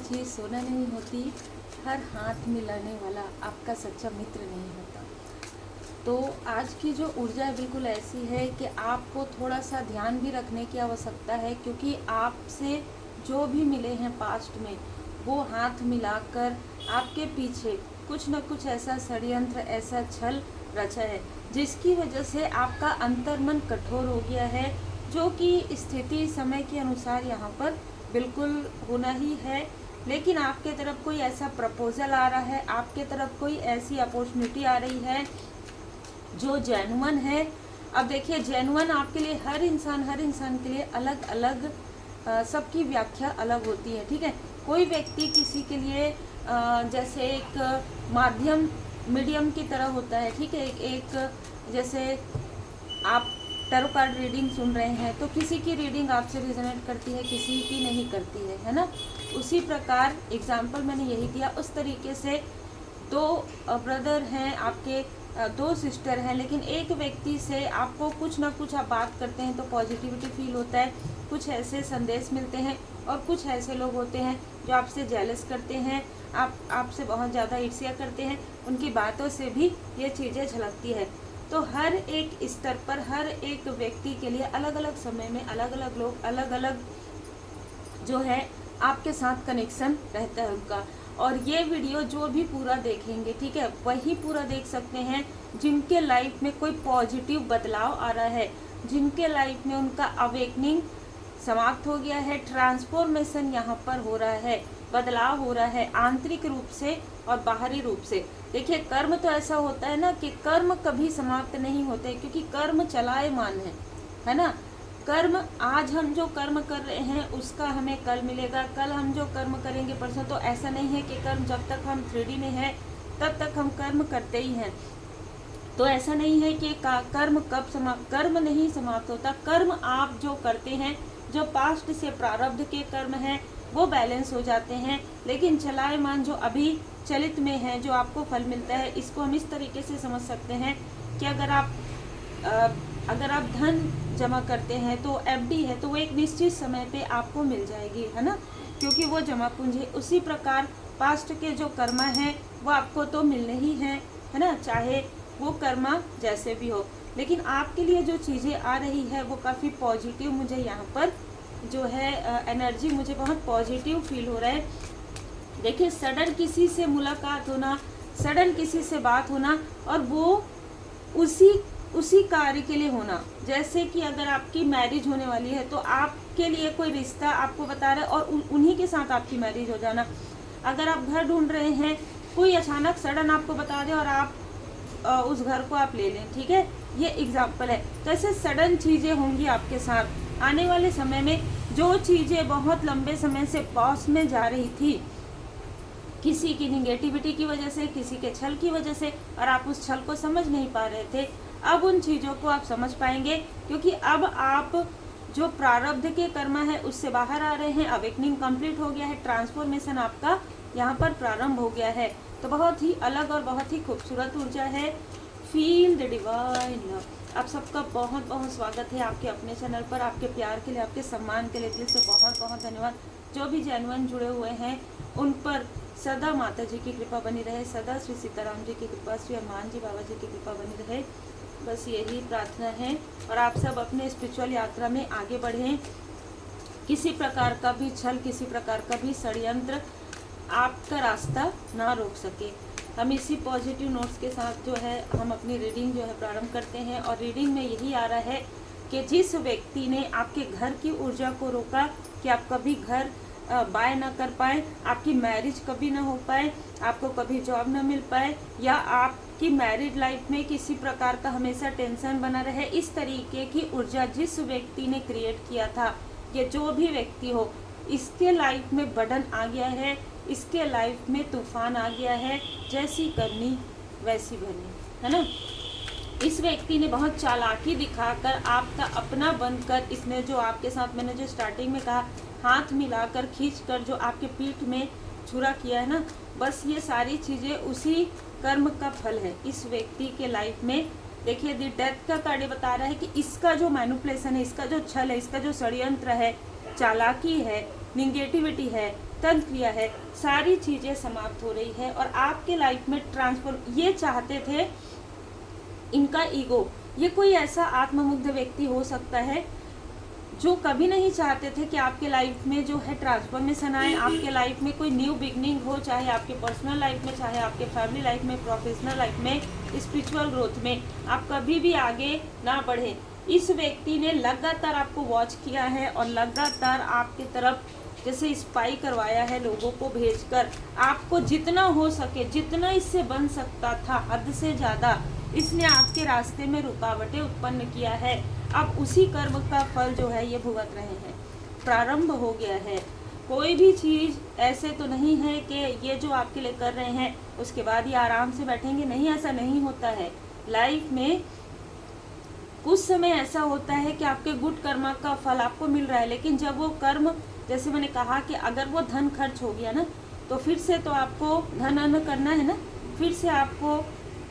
चीज़ सोना नहीं होती, हर हाथ मिलाने वाला आपका सच्चा मित्र नहीं होता। तो आज की जो ऊर्जा है बिल्कुल ऐसी है कि आपको थोड़ा सा ध्यान भी रखने की आवश्यकता है, क्योंकि आपसे जो भी मिले हैं पास्ट में, वो हाथ मिलाकर आपके पीछे कुछ न कुछ ऐसा षड्यंत्र, ऐसा छल रचा है, जिसकी वजह से आपका अंतर्मन कठोर हो गया है, जो कि स्थिति समय के अनुसार यहाँ पर बिल्कुल होना ही है। लेकिन आपके तरफ कोई ऐसा प्रपोजल आ रहा है, आपके तरफ कोई ऐसी अपॉर्चुनिटी आ रही है जो जेन्युइन है। अब देखिए, जेन्युइन आपके लिए हर इंसान के लिए अलग अलग सबकी व्याख्या अलग होती है, ठीक है। कोई व्यक्ति किसी के लिए जैसे एक मीडियम की तरह होता है, ठीक है। एक जैसे आप टैरो कार्ड रीडिंग सुन रहे हैं तो किसी की रीडिंग आपसे रिजोनेट करती है, किसी की नहीं करती है ना। उसी प्रकार एग्जाम्पल मैंने यही दिया। उस तरीके से दो ब्रदर हैं आपके, दो सिस्टर हैं, लेकिन एक व्यक्ति से आपको कुछ ना कुछ आप बात करते हैं तो पॉजिटिविटी फील होता है, कुछ ऐसे संदेश मिलते हैं, और कुछ ऐसे लोग होते हैं जो आपसे जेलस करते हैं, आपसे बहुत ज़्यादा ईर्ष्या करते हैं। उनकी बातों से भी ये चीज़ें झलकती है। तो हर एक स्तर पर हर एक व्यक्ति के लिए अलग अलग समय में अलग अलग लोग, अलग अलग जो है आपके साथ कनेक्शन रहता है उनका। और ये वीडियो जो भी पूरा देखेंगे, ठीक है, वही पूरा देख सकते हैं जिनके लाइफ में कोई पॉजिटिव बदलाव आ रहा है, जिनके लाइफ में उनका अवेकनिंग समाप्त हो गया है, ट्रांसफॉर्मेशन यहाँ पर हो रहा है, बदलाव हो रहा है आंतरिक रूप से और बाहरी रूप से। देखिए, कर्म तो ऐसा होता है ना कि कर्म कभी समाप्त नहीं होते, क्योंकि कर्म चलायमान है ना। कर्म, आज हम जो कर्म कर रहे हैं उसका हमें कल मिलेगा, कल हम जो कर्म करेंगे परसों। तो ऐसा नहीं है कि कर्म जब तक हम 3D में है तब तक हम कर्म करते ही हैं। तो ऐसा नहीं है कि कर्म कब समाप्त, कर्म नहीं समाप्त होता। कर्म आप जो करते हैं, जो पास्ट से प्रारब्ध के कर्म हैं, वो बैलेंस हो जाते हैं। लेकिन चलायमान जो अभी चलित में है, जो आपको फल मिलता है, इसको हम इस तरीके से समझ सकते हैं कि अगर आप धन जमा करते हैं तो FD है, तो वो एक निश्चित समय पे आपको मिल जाएगी, है ना, क्योंकि वो जमा पूंजी है। उसी प्रकार पास्ट के जो कर्मा हैं वो आपको तो मिलने ही हैं, है ना, चाहे वो कर्मा जैसे भी हो। लेकिन आपके लिए जो चीज़ें आ रही है वो काफ़ी पॉजिटिव, मुझे यहाँ पर जो है एनर्जी मुझे बहुत पॉजिटिव फील हो रहा है। देखिए, सडन किसी से मुलाकात होना, सडन किसी से बात होना, और वो उसी कार्य के लिए होना। जैसे कि अगर आपकी मैरिज होने वाली है तो आपके लिए कोई रिश्ता आपको बता रहा है और उन्हीं के साथ आपकी मैरिज हो जाना। अगर आप घर ढूंढ रहे हैं, कोई अचानक सडन आपको बता दे और आप उस घर को आप ले लें, ठीक है, ये एग्जाम्पल है। तो ऐसे सडन चीज़ें होंगी आपके साथ आने वाले समय में। जो चीज़ें बहुत लंबे समय से पॉज में जा रही थी, किसी की निगेटिविटी की वजह से, किसी के छल की वजह से, और आप उस छल को समझ नहीं पा रहे थे, अब उन चीज़ों को आप समझ पाएंगे, क्योंकि अब आप जो प्रारब्ध के कर्म है उससे बाहर आ रहे हैं। अवेकनिंग कंप्लीट हो गया है, ट्रांसफॉर्मेशन आपका यहाँ पर प्रारंभ हो गया है। तो बहुत ही अलग और बहुत ही खूबसूरत ऊर्जा है। Feel the divine love. आप सबका बहुत बहुत स्वागत है आपके अपने चैनल पर। आपके प्यार के लिए, आपके सम्मान के लिए दिल से बहुत बहुत धन्यवाद। जो भी जेन्युइन जुड़े हुए हैं उन पर सदा माता जी की कृपा बनी रहे, सदा श्री सीताराम जी की कृपा, श्री हनुमान जी बाबा जी की कृपा बनी रहे, बस यही प्रार्थना है। और आप सब अपने स्पिरिचुअल यात्रा में आगे बढ़ें। किसी प्रकार का भी छल, किसी प्रकार का भी षड्यंत्र आपका रास्ता ना रोक सके। हम इसी पॉजिटिव नोट्स के साथ जो है हम अपनी रीडिंग जो है प्रारंभ करते हैं। और रीडिंग में यही आ रहा है कि जिस व्यक्ति ने आपके घर की ऊर्जा को रोका कि आप कभी घर बाय ना कर पाए, आपकी मैरिज कभी ना हो पाए, आपको कभी जॉब ना मिल पाए, या आपकी मैरिड लाइफ में किसी प्रकार का हमेशा टेंशन बना रहे, इस तरीके की ऊर्जा जिस व्यक्ति ने क्रिएट किया था, ये जो भी व्यक्ति हो, इसके लाइफ में बर्डन आ गया है, इसके लाइफ में तूफान आ गया है। जैसी करनी वैसी भरनी, है ना। इस व्यक्ति ने बहुत चालाकी दिखाकर आपका अपना बनकर, इसने जो आपके साथ, मैंने जो स्टार्टिंग में कहा, हाथ मिलाकर खींचकर जो आपके पीठ में छुरा किया है ना, बस ये सारी चीज़ें उसी कर्म का फल है इस व्यक्ति के लाइफ में। देखिए, दी डेथ का कार्ड बता रहा है कि इसका जो मैनिपुलेशन है, इसका जो छल है, इसका जो षड्यंत्र है, चालाकी है, निगेटिविटी है, तंत्र क्रिया है, सारी चीज़ें समाप्त हो रही है और आपके लाइफ में ट्रांसफॉर्म ये चाहते थे। इनका ईगो, ये कोई ऐसा आत्ममुग्ध व्यक्ति हो सकता है जो कभी नहीं चाहते थे कि आपके लाइफ में जो है ट्रांसफॉर्मेशन आए, आपके लाइफ में कोई न्यू बिगनिंग हो, चाहे आपके पर्सनल लाइफ में, चाहे आपके फैमिली लाइफ में, प्रोफेशनल लाइफ में, स्पिरिचुअल ग्रोथ में आप कभी भी आगे ना बढ़े। इस व्यक्ति ने लगातार आपको वॉच किया है और लगातार आपकी तरफ जैसे स्पाई करवाया है, लोगों को भेजकर आपको जितना हो सके, जितना इससे बन सकता था, हद से ज़्यादा इसने आपके रास्ते में रुकावटें उत्पन्न किया है। अब उसी कर्म का फल जो है ये भुगत रहे हैं। प्रारंभ हो गया है। कोई भी चीज़ ऐसे तो नहीं है कि ये जो आपके लिए कर रहे हैं उसके बाद ये आराम से बैठेंगे, नहीं, ऐसा नहीं होता है। लाइफ में कुछ समय ऐसा होता है कि आपके गुड कर्म का फल आपको मिल रहा है, लेकिन जब वो कर्म, जैसे मैंने कहा कि अगर वो धन खर्च हो गया ना, तो फिर से तो आपको धन अन्न करना है ना, फिर से आपको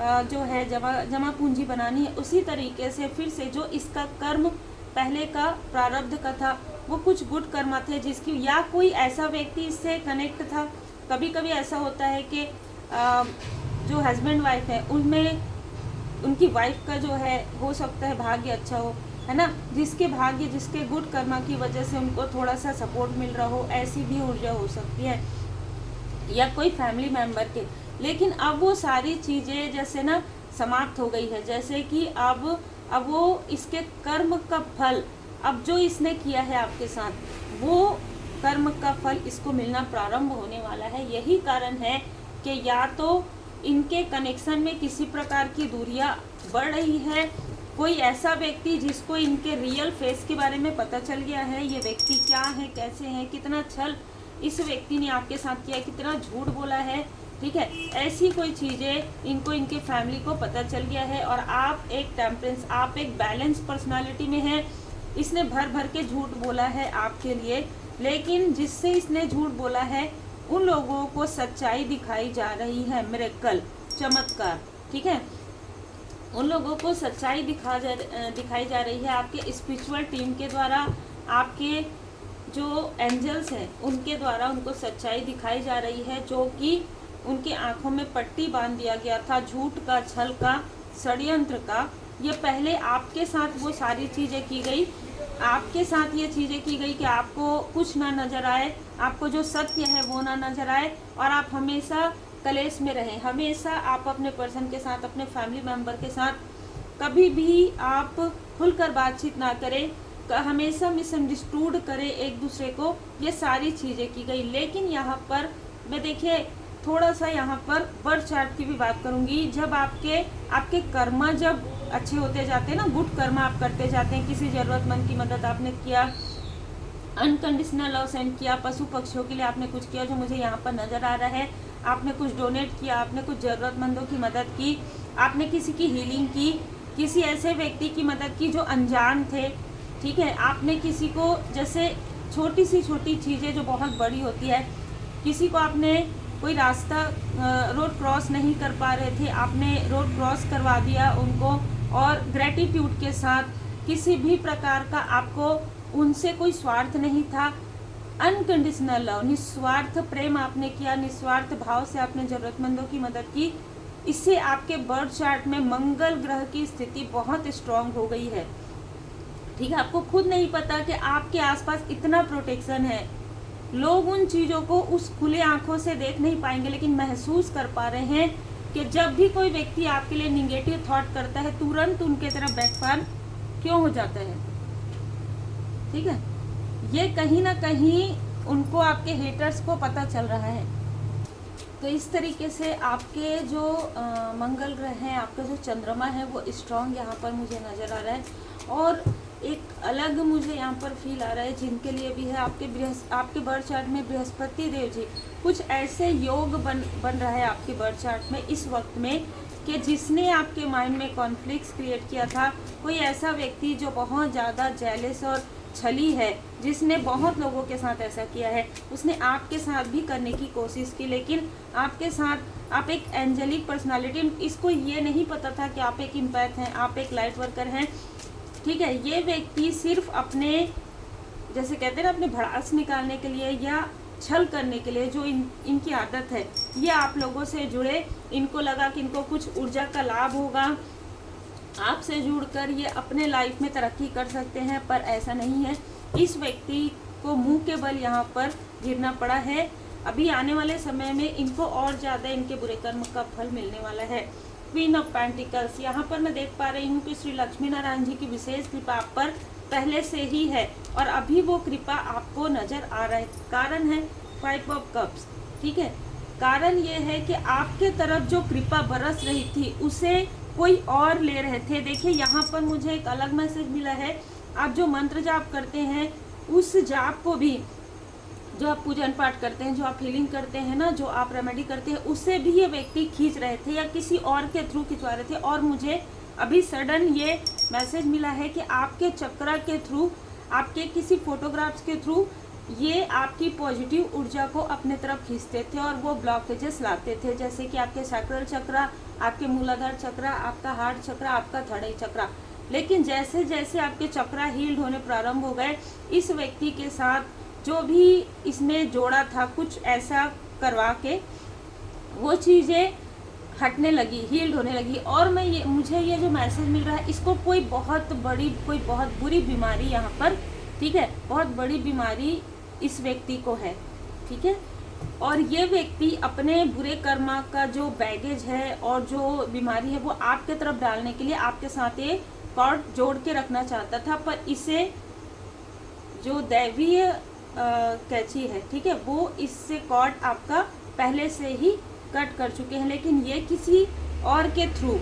जो है जमा पूंजी बनानी है। उसी तरीके से फिर से जो इसका कर्म पहले का प्रारब्ध का था, वो कुछ गुड कर्म थे जिसकी, या कोई ऐसा व्यक्ति इससे कनेक्ट था। कभी कभी ऐसा होता है कि जो हस्बैंड वाइफ है उनमें उनकी वाइफ का जो है हो सकता है भाग्य अच्छा हो, है ना, जिसके भाग्य, जिसके गुड कर्मा की वजह से उनको थोड़ा सा सपोर्ट मिल रहा हो, ऐसी भी ऊर्जा हो सकती है, या कोई फैमिली मेम्बर के। लेकिन अब वो सारी चीज़ें जैसे ना समाप्त हो गई है, जैसे कि अब वो इसके कर्म का फल, अब जो इसने किया है आपके साथ, वो कर्म का फल इसको मिलना प्रारंभ होने वाला है। यही कारण है कि या तो इनके कनेक्शन में किसी प्रकार की दूरियां बढ़ रही है, कोई ऐसा व्यक्ति जिसको इनके रियल फेस के बारे में पता चल गया है, ये व्यक्ति क्या है, कैसे है, कितना छल इस व्यक्ति ने आपके साथ किया है, कितना झूठ बोला है, ठीक है, ऐसी कोई चीज़ें इनको, इनके फैमिली को पता चल गया है। और आप एक टेम्परेंस, आप एक बैलेंस पर्सनालिटी में हैं। इसने भर भर के झूठ बोला है आपके लिए, लेकिन जिससे इसने झूठ बोला है उन लोगों को सच्चाई दिखाई जा रही है, मिरेकल, चमत्कार, ठीक है, उन लोगों को सच्चाई दिखाई जा रही है आपके स्पिरिचुअल टीम के द्वारा, आपके जो एंजल्स हैं उनके द्वारा उनको सच्चाई दिखाई जा रही है, जो कि उनकी आंखों में पट्टी बांध दिया गया था झूठ का, छल का, षड्यंत्र का। ये पहले आपके साथ वो सारी चीज़ें की गई, आपके साथ ये चीज़ें की गई कि आपको कुछ ना नज़र आए, आपको जो सत्य है वो ना नज़र आए, और आप हमेशा कलेश में रहें। हमेशा आप अपने पर्सन के साथ, अपने फैमिली मेम्बर के साथ कभी भी आप खुलकर बातचीत ना करें, हमेशा मिसअंडरस्टूड करें एक दूसरे को, ये सारी चीज़ें की गई। लेकिन यहाँ पर मैं देखिए थोड़ा सा यहाँ पर बर्थ चार्ट की भी बात करूँगी। जब आपके कर्मा जब अच्छे होते जाते हैं ना, गुड कर्मा आप करते जाते हैं, किसी ज़रूरतमंद की मदद आपने किया, अनकंडीशनल लव सेंड किया, पशु पक्षियों के लिए आपने कुछ किया जो मुझे यहाँ पर नज़र आ रहा है, आपने कुछ डोनेट किया, आपने कुछ ज़रूरतमंदों की मदद की, आपने किसी की हीलिंग की, किसी ऐसे व्यक्ति की मदद की जो अनजान थे, ठीक है, आपने किसी को, जैसे छोटी सी छोटी चीज़ें जो बहुत बड़ी होती है, किसी को आपने कोई रास्ता रोड क्रॉस नहीं कर पा रहे थे, आपने रोड क्रॉस करवा दिया उनको, और ग्रेटिट्यूड के साथ, किसी भी प्रकार का आपको उनसे कोई स्वार्थ नहीं था, अनकंडीशनल लव, निस्वार्थ प्रेम आपने किया, निस्वार्थ भाव से आपने ज़रूरतमंदों की मदद की। इससे आपके बर्थ चार्ट में मंगल ग्रह की स्थिति बहुत स्ट्रांग हो गई है, ठीक है, आपको खुद नहीं पता कि आपके आसपास इतना प्रोटेक्शन है। लोग उन चीज़ों को उस खुले आंखों से देख नहीं पाएंगे, लेकिन महसूस कर पा रहे हैं कि जब भी कोई व्यक्ति आपके लिए निगेटिव थॉट करता है, तुरंत उनके तरफ बैकफायर क्यों हो जाता है, ठीक है, ये कहीं ना कहीं उनको, आपके हेटर्स को पता चल रहा है। तो इस तरीके से आपके जो मंगल ग्रह हैं, आपका जो चंद्रमा है वो स्ट्रांग यहाँ पर मुझे नज़र आ रहा है। और एक अलग मुझे यहाँ पर फील आ रहा है जिनके लिए भी है, आपके बर्थ चार्ट में बृहस्पति देव जी, कुछ ऐसे योग बन रहा है आपके बर्थ चार्ट में इस वक्त में कि जिसने आपके माइंड में कॉन्फ्लिक्ट्स क्रिएट किया था। कोई ऐसा व्यक्ति जो बहुत ज़्यादा जेलस और छली है, जिसने बहुत लोगों के साथ ऐसा किया है, उसने आपके साथ भी करने की कोशिश की, लेकिन आपके साथ आप एक एंजेलिक पर्सनालिटी, इसको ये नहीं पता था कि आप एक इम्पैथ हैं, आप एक लाइट वर्कर हैं, ठीक है। ये व्यक्ति सिर्फ अपने, जैसे कहते हैं ना, अपने भड़ास निकालने के लिए या छल करने के लिए, जो इनकी आदत है, ये आप लोगों से जुड़े। इनको लगा कि इनको कुछ ऊर्जा का लाभ होगा, आपसे जुड़कर ये अपने लाइफ में तरक्की कर सकते हैं, पर ऐसा नहीं है। इस व्यक्ति को मुंह के बल यहाँ पर गिरना पड़ा है। अभी आने वाले समय में इनको और ज़्यादा इनके बुरे कर्म का फल मिलने वाला है। क्वीन ऑफ पेंटिकल्स, यहाँ पर मैं देख पा रही हूँ कि श्री लक्ष्मी नारायण जी की विशेष कृपा आप पर पहले से ही है और अभी वो कृपा आपको नजर आ रहा है। कारण है 5 ऑफ कप्स, ठीक है। कारण ये है कि आपके तरफ जो कृपा बरस रही थी उसे कोई और ले रहे थे। देखिए यहाँ पर मुझे एक अलग मैसेज मिला है। आप जो मंत्र जाप करते हैं उस जाप को भी, जो आप पूजन पाठ करते हैं, जो आप हीलिंग करते हैं ना, जो आप रेमेडी करते हैं, उससे भी ये व्यक्ति खींच रहे थे या किसी और के थ्रू खिंचवा रहे थे। और मुझे अभी सडन ये मैसेज मिला है कि आपके चक्रा के थ्रू, आपके किसी फोटोग्राफ्स के थ्रू ये आपकी पॉजिटिव ऊर्जा को अपने तरफ खींचते थे और वो ब्लॉकेजेस लाते थे, जैसे कि आपके सैक्रल चक्रा, आपके मूलाधार चक्रा, आपका हार्ट चक्रा, आपका थर्ड आई चक्रा। लेकिन जैसे जैसे आपके चक्रा हील्ड होने प्रारंभ हो गए, इस व्यक्ति के साथ जो भी इसने जोड़ा था कुछ ऐसा करवा के वो चीज़ें हटने लगी, हील्ड होने लगी। और मुझे ये जो मैसेज मिल रहा है, इसको कोई बहुत बुरी बीमारी यहाँ पर, ठीक है, बहुत बड़ी बीमारी इस व्यक्ति को है, ठीक है। और ये व्यक्ति अपने बुरे कर्मा का जो बैगेज है और जो बीमारी है वो आपके तरफ डालने के लिए आपके साथ एक कॉर्ड जोड़ के रखना चाहता था, पर इसे जो दैवीय कैची है, ठीक है, वो इससे कॉर्ड आपका पहले से ही कट कर चुके हैं। लेकिन ये किसी और के थ्रू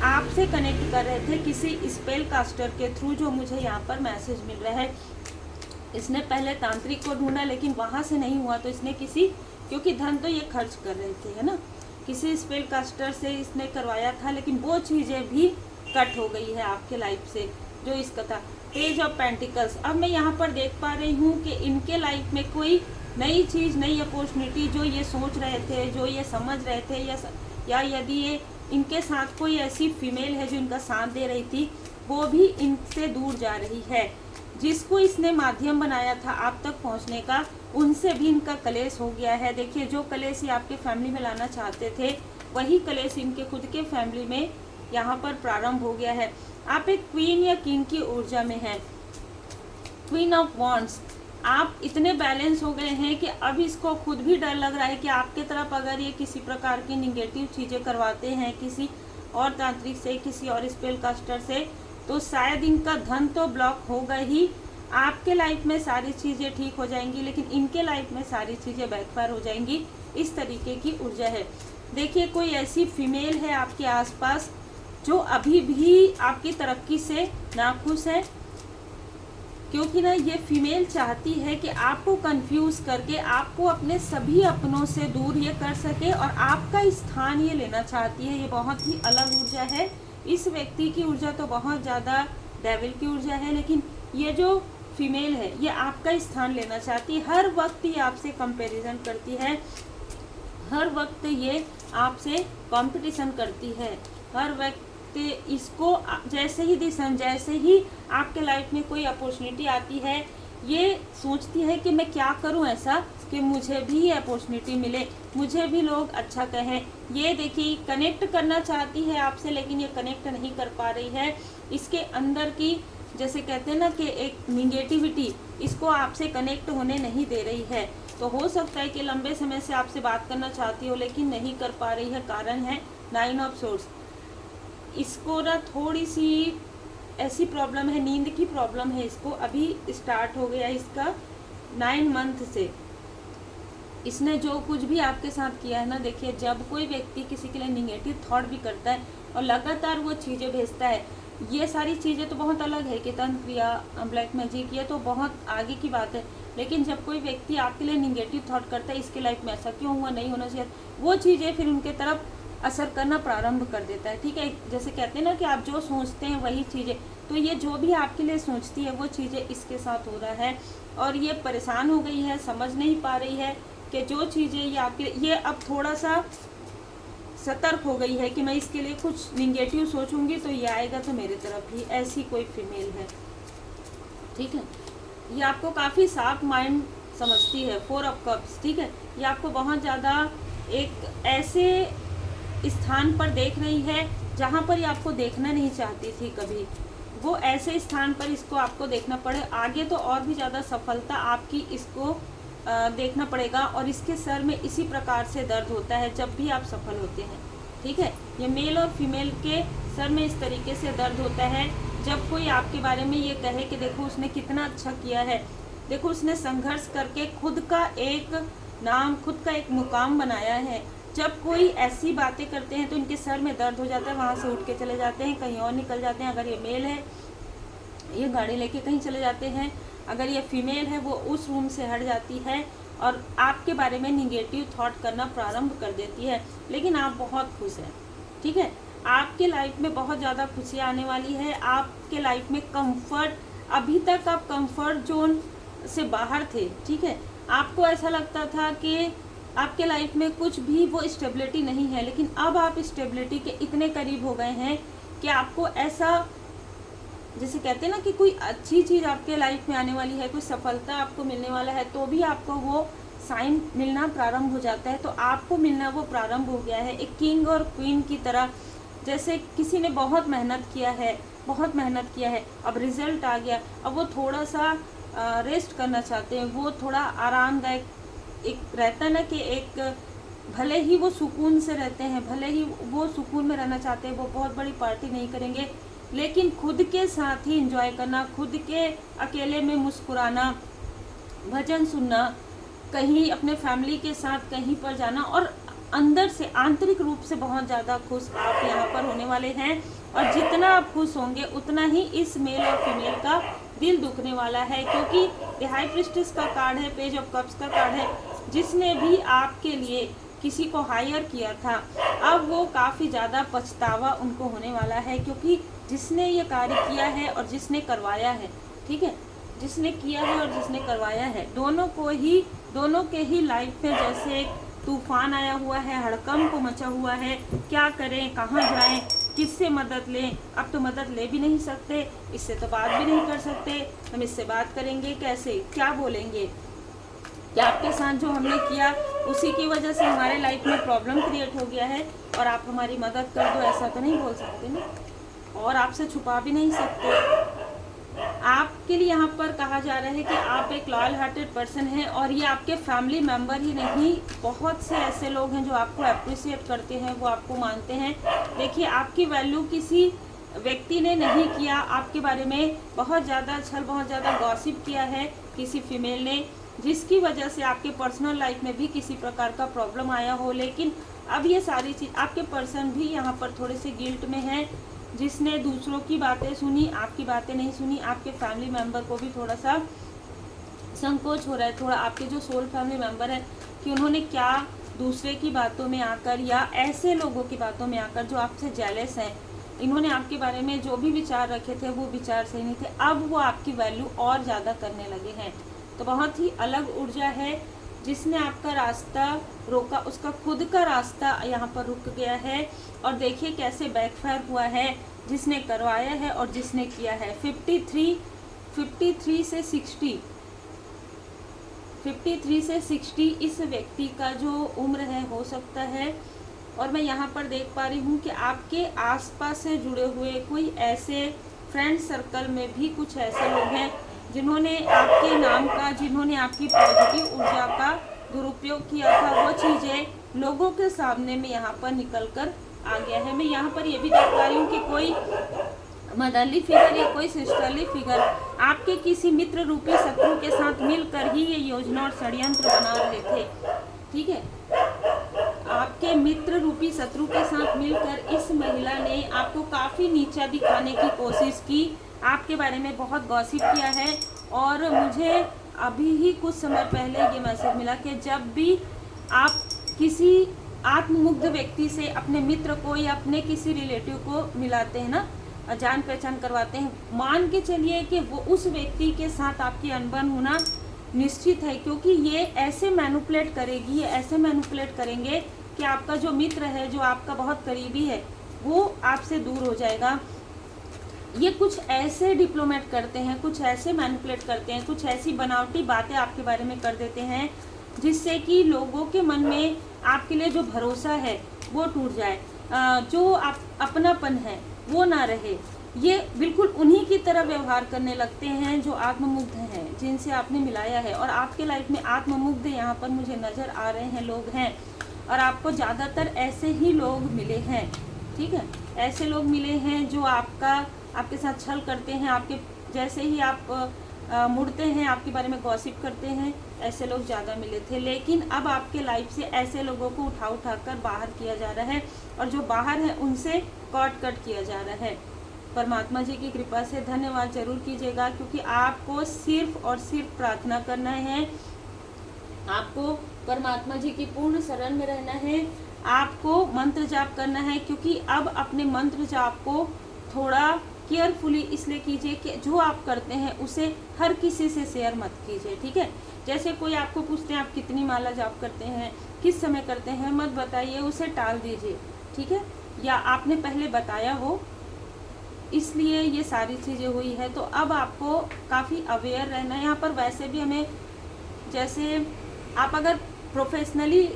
आपसे कनेक्ट कर रहे थे, किसी स्पेल कास्टर के थ्रू, जो मुझे यहाँ पर मैसेज मिल रहा है। इसने पहले तांत्रिक को ढूंढा लेकिन वहाँ से नहीं हुआ तो इसने क्योंकि धन तो ये खर्च कर रहे थे, है ना, किसी स्पेल कास्टर से इसने करवाया था, लेकिन वो चीज़ें भी कट हो गई है आपके लाइफ से, जो इसका था। पेज ऑफ पेंटिकल्स, अब मैं यहाँ पर देख पा रही हूँ कि इनके लाइफ में कोई नई चीज़, नई अपॉर्चुनिटी, जो ये सोच रहे थे, जो ये समझ रहे थे, या यदि ये इनके साथ कोई ऐसी फीमेल है जो इनका साथ दे रही थी, वो भी इनसे दूर जा रही है। जिसको इसने माध्यम बनाया था आप तक पहुंचने का, उनसे भी इनका कलेश हो गया है। देखिए, जो कलेश ये आपके फैमिली में लाना चाहते थे, वही कलेश इनके खुद के फैमिली में यहाँ पर प्रारंभ हो गया है। आप एक क्वीन या किंग की ऊर्जा में हैं। क्वीन ऑफ वॉन्ड्स, आप इतने बैलेंस हो गए हैं कि अब इसको खुद भी डर लग रहा है कि आपके तरफ अगर ये किसी प्रकार की निगेटिव चीज़ें करवाते हैं, किसी और तांत्रिक से, किसी और स्पेल कास्टर से, तो शायद इनका धन तो ब्लॉक होगा ही, आपके लाइफ में सारी चीज़ें ठीक हो जाएंगी, लेकिन इनके लाइफ में सारी चीज़ें बैकफायर हो जाएंगी। इस तरीके की ऊर्जा है। देखिए, कोई ऐसी फीमेल है आपके आसपास जो अभी भी आपकी तरक्की से नाखुश है, क्योंकि ना ये फीमेल चाहती है कि आपको कंफ्यूज करके आपको अपने सभी अपनों से दूर ये कर सके और आपका स्थान ये लेना चाहती है। ये बहुत ही अलग ऊर्जा है। इस व्यक्ति की ऊर्जा तो बहुत ज़्यादा डेविल की ऊर्जा है, लेकिन ये जो फीमेल है ये आपका स्थान लेना चाहती है। हर वक्त ये आपसे कंपैरिजन करती है, हर वक्त ये आपसे कंपटीशन करती है, हर वक्त इसको जैसे ही आपके लाइफ में कोई अपॉर्चुनिटी आती है, ये सोचती है कि मैं क्या करूं ऐसा कि मुझे भी ये अपॉर्चुनिटी मिले, मुझे भी लोग अच्छा कहें। ये देखिए, कनेक्ट करना चाहती है आपसे, लेकिन ये कनेक्ट नहीं कर पा रही है। इसके अंदर की, जैसे कहते हैं ना कि एक निगेटिविटी, इसको आपसे कनेक्ट होने नहीं दे रही है। तो हो सकता है कि लंबे समय से आपसे बात करना चाहती हो लेकिन नहीं कर पा रही है। कारण है 9 ऑफ सोर्स। इसको ना थोड़ी सी ऐसी प्रॉब्लम है, नींद की प्रॉब्लम है, इसको अभी स्टार्ट हो गया इसका 9 मंथ से। इसने जो कुछ भी आपके साथ किया है ना, देखिए, जब कोई व्यक्ति किसी के लिए निगेटिव थॉट भी करता है और लगातार वो चीज़ें भेजता है, ये सारी चीज़ें तो बहुत अलग है कि तंत्र क्रिया, ब्लैक मैजिक, ये तो बहुत आगे की बात है। लेकिन जब कोई व्यक्ति आपके लिए निगेटिव थॉट करता है, इसके लाइफ में ऐसा क्यों हुआ, नहीं होना चाहिए, वो चीज़ें फिर उनके तरफ असर करना प्रारंभ कर देता है। ठीक है, जैसे कहते हैं ना कि आप जो सोचते हैं वही चीज़ें, तो ये जो भी आपके लिए सोचती है वो चीज़ें इसके साथ हो रहा है। और ये परेशान हो गई है, समझ नहीं पा रही है कि जो चीज़ें ये आपके, ये अब थोड़ा सा सतर्क हो गई है कि मैं इसके लिए कुछ निगेटिव सोचूंगी तो ये आएगा तो मेरे तरफ ही। ऐसी कोई फीमेल है, ठीक है। ये आपको काफ़ी साफ माइंड समझती है, 4 ऑफ कप्स, ठीक है। ये आपको बहुत ज़्यादा एक ऐसे स्थान पर देख रही है जहाँ पर ये आपको देखना नहीं चाहती थी कभी, वो ऐसे स्थान पर इसको आपको देखना पड़े। आगे तो और भी ज़्यादा सफलता आपकी इसको देखना पड़ेगा, और इसके सर में इसी प्रकार से दर्द होता है जब भी आप सफल होते हैं, ठीक है। ये मेल और फीमेल के सर में इस तरीके से दर्द होता है जब कोई आपके बारे में ये कहे कि देखो उसने कितना अच्छा किया है, देखो उसने संघर्ष करके खुद का एक नाम, खुद का एक मुकाम बनाया है। जब कोई ऐसी बातें करते हैं तो इनके सर में दर्द हो जाता है, वहाँ से उठ के चले जाते हैं, कहीं और निकल जाते हैं। अगर ये मेल है ये गाड़ी लेके कहीं चले जाते हैं, अगर ये फीमेल है वो उस रूम से हट जाती है और आपके बारे में निगेटिव थॉट करना प्रारंभ कर देती है। लेकिन आप बहुत खुश हैं, ठीक है। आपके लाइफ में बहुत ज़्यादा खुशियाँ आने वाली है। आपके लाइफ में कंफर्ट, अभी तक आप कंफर्ट जोन से बाहर थे, ठीक है। आपको ऐसा लगता था कि आपके लाइफ में कुछ भी वो स्टेबिलिटी नहीं है, लेकिन अब आप स्टेबिलिटी के इतने करीब हो गए हैं कि आपको ऐसा, जैसे कहते हैं ना कि कोई अच्छी चीज़ आपके लाइफ में आने वाली है, कोई सफलता आपको मिलने वाला है, तो भी आपको वो साइन मिलना प्रारंभ हो जाता है। तो आपको मिलना वो प्रारंभ हो गया है, एक किंग और क्वीन की तरह। जैसे किसी ने बहुत मेहनत किया है, बहुत मेहनत किया है, अब रिजल्ट आ गया, अब वो थोड़ा सा रेस्ट करना चाहते हैं, वो थोड़ा आरामदायक एक रहता है ना कि एक, भले ही वो सुकून से रहते हैं, भले ही वो सुकून में रहना चाहते हैं, वो बहुत बड़ी पार्टी नहीं करेंगे, लेकिन खुद के साथ ही एंजॉय करना, खुद के अकेले में मुस्कुराना, भजन सुनना, कहीं अपने फैमिली के साथ कहीं पर जाना, और अंदर से आंतरिक रूप से बहुत ज़्यादा खुश आप यहाँ पर होने वाले हैं। और जितना आप खुश होंगे उतना ही इस मेल और फीमेल का दिल दुखने वाला है, क्योंकि द हाई प्रीस्टेस का कार्ड है, पेज ऑफ कप्स का कार्ड है। जिसने भी आपके लिए किसी को हायर किया था, अब वो काफ़ी ज़्यादा पछतावा उनको होने वाला है, क्योंकि जिसने ये कार्य किया है और जिसने करवाया है, ठीक है, जिसने किया है और जिसने करवाया है, दोनों के ही लाइफ में जैसे एक तूफान आया हुआ है, हड़कंप मचा हुआ है। क्या करें, कहाँ जाएं, किससे मदद लें? अब तो मदद ले भी नहीं सकते, इससे तो बात भी नहीं कर सकते। हम इससे बात करेंगे कैसे, क्या बोलेंगे? क्या आपके साथ जो हमने किया उसी की वजह से हमारे लाइफ में प्रॉब्लम क्रिएट हो गया है और आप हमारी मदद कर दो, ऐसा तो नहीं बोल सकते ना, और आपसे छुपा भी नहीं सकते। आपके लिए यहाँ पर कहा जा रहा है कि आप एक लॉयल हार्टेड पर्सन हैं, और ये आपके फैमिली मेम्बर ही नहीं, बहुत से ऐसे लोग हैं जो आपको अप्रिशिएट करते हैं, वो आपको मानते हैं। देखिए, आपकी वैल्यू किसी व्यक्ति ने नहीं किया, आपके बारे में बहुत ज़्यादा छल, बहुत ज़्यादा गॉसिप किया है किसी फीमेल ने, जिसकी वजह से आपके पर्सनल लाइफ में भी किसी प्रकार का प्रॉब्लम आया हो। लेकिन अब ये सारी चीज़, आपके पर्सन भी यहाँ पर थोड़े से गिल्ट में हैं, जिसने दूसरों की बातें सुनी, आपकी बातें नहीं सुनी। आपके फैमिली मेंबर को भी थोड़ा सा संकोच हो रहा है, थोड़ा आपके जो सोल फैमिली मेंबर है, कि उन्होंने क्या दूसरे की बातों में आकर या ऐसे लोगों की बातों में आकर जो आपसे जेलस हैं, इन्होंने आपके बारे में जो भी विचार रखे थे वो विचार सही नहीं थे, अब वो आपकी वैल्यू और ज़्यादा करने लगे हैं। तो बहुत ही अलग ऊर्जा है। जिसने आपका रास्ता रोका, उसका खुद का रास्ता यहाँ पर रुक गया है, और देखिए कैसे बैकफायर हुआ है, जिसने करवाया है और जिसने किया है। 53 से 60 इस व्यक्ति का जो उम्र है हो सकता है। और मैं यहाँ पर देख पा रही हूँ कि आपके आसपास से जुड़े हुए कोई ऐसे फ्रेंड सर्कल में भी कुछ ऐसे लोग हैं जिन्होंने आपके नाम का, जिन्होंने आपकी पॉजिटिव ऊर्जा का दुरुपयोग किया था। वो चीज़ें लोगों के सामने में यहाँ पर निकल कर आ गया है। मैं यहाँ पर ये भी देख पा रही हूँ कि कोई मदरली फिगर या कोई सिस्टरली फिगर आपके किसी मित्र रूपी शत्रु के साथ मिलकर ही ये योजना और षड्यंत्र बना रहे थे, ठीक है। आपके मित्र रूपी शत्रु के साथ मिलकर इस महिला ने आपको काफ़ी नीचा दिखाने की कोशिश की, आपके बारे में बहुत गॉसिप किया है। और मुझे अभी ही कुछ समय पहले ये मैसेज मिला कि जब भी आप किसी आत्ममुग्ध व्यक्ति से अपने मित्र को या अपने किसी रिलेटिव को मिलाते हैं ना, जान पहचान करवाते हैं, मान के चलिए कि वो उस व्यक्ति के साथ आपकी अनबन होना निश्चित है, क्योंकि ये ऐसे मैनिपुलेट करेगी, ये ऐसे मैनिपुलेट करेंगे कि आपका जो मित्र है, जो आपका बहुत करीबी है, वो आपसे दूर हो जाएगा। ये कुछ ऐसे डिप्लोमेट करते हैं, कुछ ऐसे मैनिपुलेट करते हैं, कुछ ऐसी बनावटी बातें आपके बारे में कर देते हैं जिससे कि लोगों के मन में आपके लिए जो भरोसा है वो टूट जाए, जो आप अपनापन है वो ना रहे। ये बिल्कुल उन्हीं की तरह व्यवहार करने लगते हैं जो आत्ममुग्ध हैं, जिनसे आपने मिलाया है। और आपके लाइफ में आत्ममुग्ध यहाँ पर मुझे नज़र आ रहे हैं लोग हैं, और आपको ज़्यादातर ऐसे ही लोग मिले हैं, ठीक है। ऐसे लोग मिले हैं जो आपके साथ छल करते हैं, आपके जैसे ही आप मुड़ते हैं आपके बारे में गॉसिप करते हैं, ऐसे लोग ज़्यादा मिले थे। लेकिन अब आपके लाइफ से ऐसे लोगों को उठा कर बाहर किया जा रहा है, और जो बाहर है उनसे कट किया जा रहा है। परमात्मा जी की कृपा से धन्यवाद जरूर कीजिएगा, क्योंकि आपको सिर्फ और सिर्फ प्रार्थना करना है, आपको परमात्मा जी की पूर्ण शरण में रहना है, आपको मंत्र जाप करना है। क्योंकि अब अपने मंत्र जाप को थोड़ा केयरफुली इसलिए कीजिए कि जो आप करते हैं उसे हर किसी से शेयर मत कीजिए, ठीक है। जैसे कोई आपको पूछते हैं आप कितनी माला जाप करते हैं, किस समय करते हैं, मत बताइए, उसे टाल दीजिए, ठीक है। या आपने पहले बताया हो इसलिए ये सारी चीज़ें हुई है। तो अब आपको काफ़ी अवेयर रहना है। यहाँ पर वैसे भी हमें, जैसे आप अगर प्रोफेशनली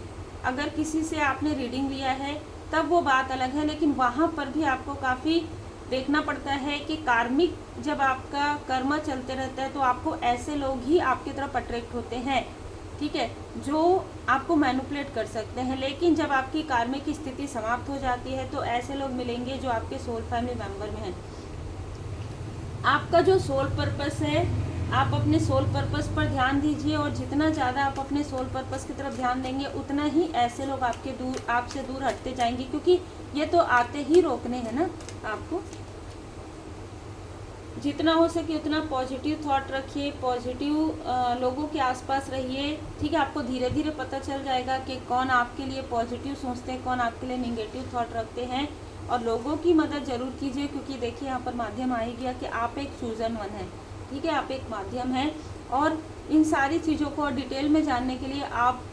अगर किसी से आपने रीडिंग लिया है तब वो बात अलग है, लेकिन वहाँ पर भी आपको काफ़ी देखना पड़ता है कि कार्मिक जब आपका कर्म चलते रहता है तो आपको ऐसे लोग ही आपकी तरफ अट्रैक्ट होते हैं, ठीक है, जो आपको मैनिपुलेट कर सकते हैं। लेकिन जब आपकी कार्मिक स्थिति समाप्त हो जाती है तो ऐसे लोग मिलेंगे जो आपके सोल फैमिली मेंबर में हैं। आपका जो सोल पर्पस है, आप अपने सोल पर्पस पर ध्यान दीजिए, और जितना ज़्यादा आप अपने सोल पर्पस की तरफ ध्यान देंगे उतना ही ऐसे लोग आपसे दूर हटते जाएंगे, क्योंकि ये तो आते ही रोकने हैं ना आपको। जितना हो सके उतना पॉजिटिव थॉट रखिए, पॉजिटिव लोगों के आसपास रहिए, ठीक है। आपको धीरे धीरे पता चल जाएगा कि कौन आपके लिए पॉजिटिव सोचते हैं, कौन आपके लिए निगेटिव थॉट रखते हैं। और लोगों की मदद ज़रूर कीजिए, क्योंकि देखिए यहाँ पर माध्यम आ ही गया कि आप एक चूजन वन है, ठीक है, आप एक माध्यम हैं। और इन सारी चीज़ों को डिटेल में जानने के लिए आप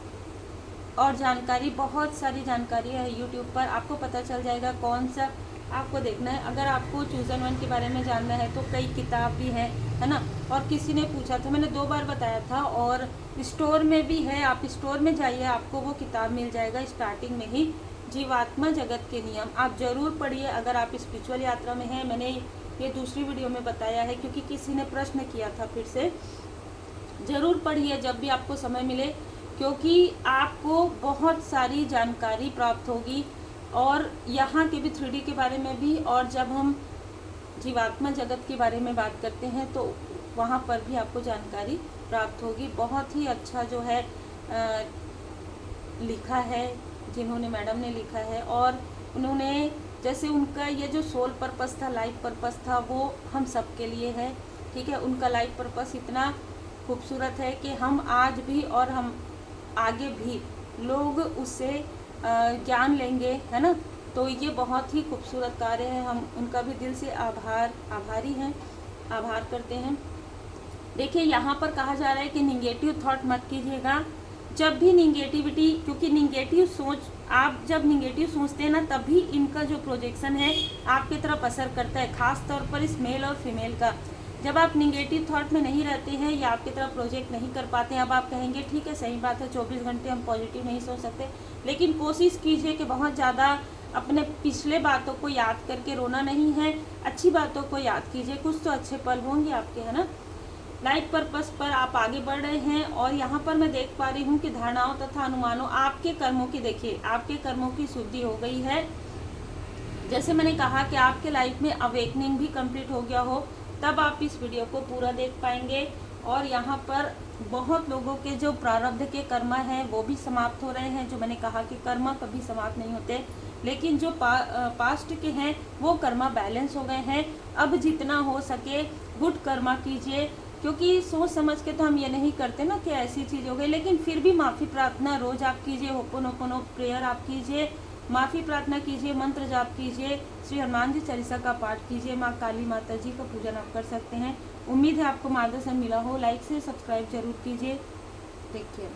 और जानकारी, बहुत सारी जानकारी है यूट्यूब पर, आपको पता चल जाएगा कौन सा आपको देखना है। अगर आपको चूजन वन के बारे में जानना है तो कई किताब भी है ना। और किसी ने पूछा था, मैंने 2 बार बताया था, और स्टोर में भी है, आप स्टोर में जाइए आपको वो किताब मिल जाएगा स्टार्टिंग में ही, जीवात्मा जगत के नियम। आप ज़रूर पढ़िए अगर आप स्पिरिचुअल यात्रा में हैं। मैंने ये दूसरी वीडियो में बताया है, क्योंकि किसी ने प्रश्न किया था। फिर से ज़रूर पढ़िए जब भी आपको समय मिले, क्योंकि आपको बहुत सारी जानकारी प्राप्त होगी, और यहाँ के भी 3D के बारे में भी। और जब हम जीवात्मा जगत के बारे में बात करते हैं तो वहाँ पर भी आपको जानकारी प्राप्त होगी। बहुत ही अच्छा जो है लिखा है, जिन्होंने मैडम ने लिखा है, और उन्होंने जैसे उनका ये जो सोल पर्पस था, लाइफ पर्पस था, वो हम सब के लिए है, ठीक है। उनका लाइफ पर्पस इतना खूबसूरत है कि हम आज भी और हम आगे भी लोग उससे ज्ञान लेंगे, है ना। तो ये बहुत ही खूबसूरत कार्य है, हम उनका भी दिल से आभारी हैं, आभार करते हैं। देखिए यहाँ पर कहा जा रहा है कि निगेटिव थॉट मत कीजिएगा। जब भी निगेटिविटी, क्योंकि निगेटिव सोच, आप जब निगेटिव सोचते हैं ना तभी इनका जो प्रोजेक्शन है आपकी तरफ असर करता है, खास तौर पर इस मेल और फीमेल का। जब आप निगेटिव थॉट में नहीं रहते हैं या आपकी तरफ प्रोजेक्ट नहीं कर पाते हैं, अब आप कहेंगे ठीक है सही बात है 24 घंटे हम पॉजिटिव नहीं सोच सकते, लेकिन कोशिश कीजिए कि बहुत ज़्यादा अपने पिछले बातों को याद करके रोना नहीं है, अच्छी बातों को याद कीजिए, कुछ तो अच्छे पल होंगे आपके, है ना। लाइफ पर्पस पर आप आगे बढ़ रहे हैं, और यहाँ पर मैं देख पा रही हूँ कि धारणाओं तथा अनुमानों, आपके कर्मों की, देखिए आपके कर्मों की शुद्धि हो गई है। जैसे मैंने कहा कि आपके लाइफ में अवेकनिंग भी कंप्लीट हो गया हो, तब आप इस वीडियो को पूरा देख पाएंगे। और यहाँ पर बहुत लोगों के जो प्रारब्ध के कर्म हैं वो भी समाप्त हो रहे हैं। जो मैंने कहा कि कर्म कभी समाप्त नहीं होते, लेकिन जो पास्ट के हैं वो कर्म बैलेंस हो गए हैं। अब जितना हो सके गुड कर्म कीजिए, क्योंकि सोच समझ के तो हम ये नहीं करते ना कि ऐसी चीज़ हो गई, लेकिन फिर भी माफ़ी प्रार्थना रोज़ आप कीजिए, होपोनोपोनो प्रेयर आप कीजिए, माफ़ी प्रार्थना कीजिए, मंत्र जाप कीजिए, श्री हनुमान जी चालीसा का पाठ कीजिए, माँ काली माता जी का पूजन आप कर सकते हैं। उम्मीद है आपको मार्गदर्शन मिला हो। लाइक से सब्सक्राइब जरूर कीजिए। Take care.